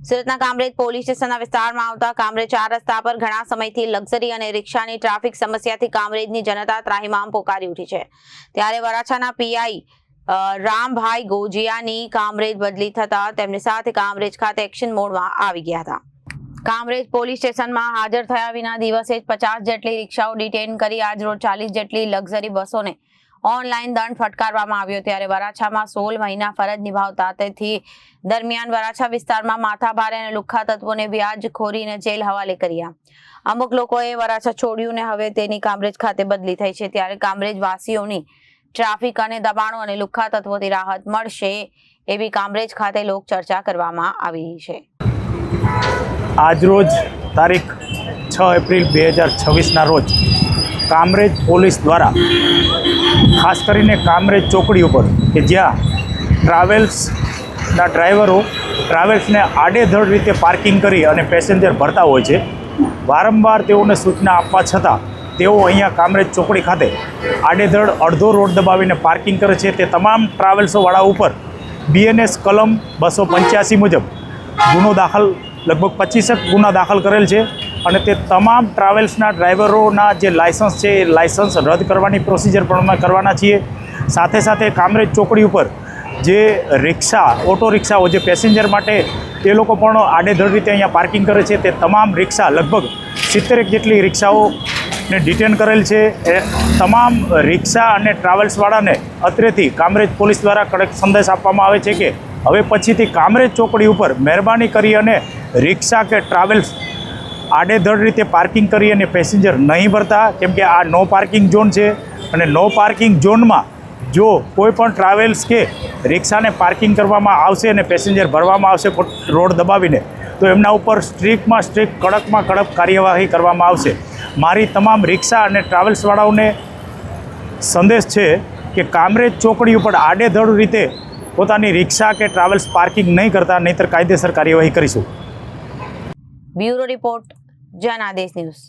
સુરતના કામરેજ પોલીસ સ્ટેશનના વિસ્તારમાં આવતા કામરેજ 4 રસ્તા પર ઘણા સમયથી લક્ઝરી અને રિક્ષાની ટ્રાફિક સમસ્યાથી કામરેજની જનતા ત્રાહિમામ પોકારી ઉઠી છે। ત્યારે વરાછાના પીઆઈ રામભાઈ ગોજિયાની કામરેજ બદલી થતા તેમની સાથે કામરેજ ખાતે એક્શન મોડમાં આવી ગયા હતા। કામરેજ પોલીસ સ્ટેશનમાં હાજર થયા વિના દિવસે 50 જેટલી રિક્ષાઓ ડિટેન કરી આજરોજ 40 જેટલી લક્ઝરી બસોને ઓનલાઈન દંડ ફટકારવામાં આવ્યો। ત્યારે વરાછામાં 16 મહિના ફરજ નિભાવતા તેથી દરમિયાન વરાછા વિસ્તારમાં માથાભારે અને લુખ્ખા તત્વોને વ્યાજખોરીને જેલ હવાલે કર્યા। અમુક લોકોએ વરાછા છોડ્યું ને હવે તેની કામરેજ ખાતે બદલી થઈ છે। ત્યારે કામરેજ વાસીઓની ટ્રાફિક અને દબાણો અને લુખ્ખા તત્વોથી રાહત મળશે એવી કામરેજ ખાતે લોક ચર્ચા કરવામાં આવી રહી છે। આજરોજ તારીખ 6 એપ્રિલ 2026ના રોજ કામરેજ પોલીસ દ્વારા ખાસ કરીને કામરેજ ચોકડી ઉપર કે જ્યાં ટ્રાવેલ્સના ડ્રાઈવરો ટ્રાવેલ્સને આડેધડ રીતે પાર્કિંગ કરી અને પેસેન્જર ભરતા હોય છે, વારંવાર તેઓને સૂચના આપવા છતાં તેઓ અહીંયા કામરેજ ચોકડી ખાતે આડેધડ અડધો રોડ દબાવીને પાર્કિંગ કરે છે। તે તમામ ટ્રાવેલ્સોવાળા ઉપર BNS કલમ 285 મુજબ ગુનો દાખલ લગભગ 25 ગુના દાખલ કરેલ છે અને તે તમામ ટ્રાવેલ્સના ડ્રાઈવરોના જે લાયસન્સ છે એ લાયસન્સ રદ કરવાની પ્રોસિજર પણ અમે કરવાના છીએ। સાથે સાથે કામરેજ ચોકડી ઉપર જે રિક્ષા ઓટો રિક્ષાઓ જે પેસેન્જર માટે એ લોકો પણ આડેધડ રીતે અહીંયા પાર્કિંગ કરે છે, તે તમામ રિક્ષા લગભગ 70 જેટલી રિક્ષાઓને ડિટેન કરેલ છે। એ તમામ રિક્ષા અને ટ્રાવેલ્સવાળાને અત્રેથી કામરેજ પોલીસ દ્વારા કડક સંદેશ આપવામાં આવે છે કે હવે પછીથી કામરેજ ચોકડી ઉપર મહેરબાની કરી અને રિક્ષા કે ટ્રાવેલ્સ આડેધડ રીતે પાર્કિંગ કરી અને પેસેન્જર નહીં ભરતા, કેમ કે આ નો પાર્કિંગ ઝોન છે અને નો પાર્કિંગ ઝોનમાં જો કોઈ પણ ટ્રાવેલ્સ કે રિક્ષાને પાર્કિંગ કરવામાં આવશે અને પેસેન્જર ભરવામાં આવશે રોડ દબાવીને તો એમના ઉપર સ્ટ્રિક્ટમાં સ્ટ્રિક્ટ કડકમાં કડક કાર્યવાહી કરવામાં આવશે। મારી તમામ રિક્ષા અને ટ્રાવેલ્સવાળાઓને સંદેશ છે કે કામરેજ ચોકડી ઉપર આડેધડ રીતે પોતાની રિક્ષા કે ટ્રાવેલ્સ પાર્કિંગ નહીં કરતા, નહીંતર કાયદેસર કાર્યવાહી કરીશું। Bureau report Janadesh news.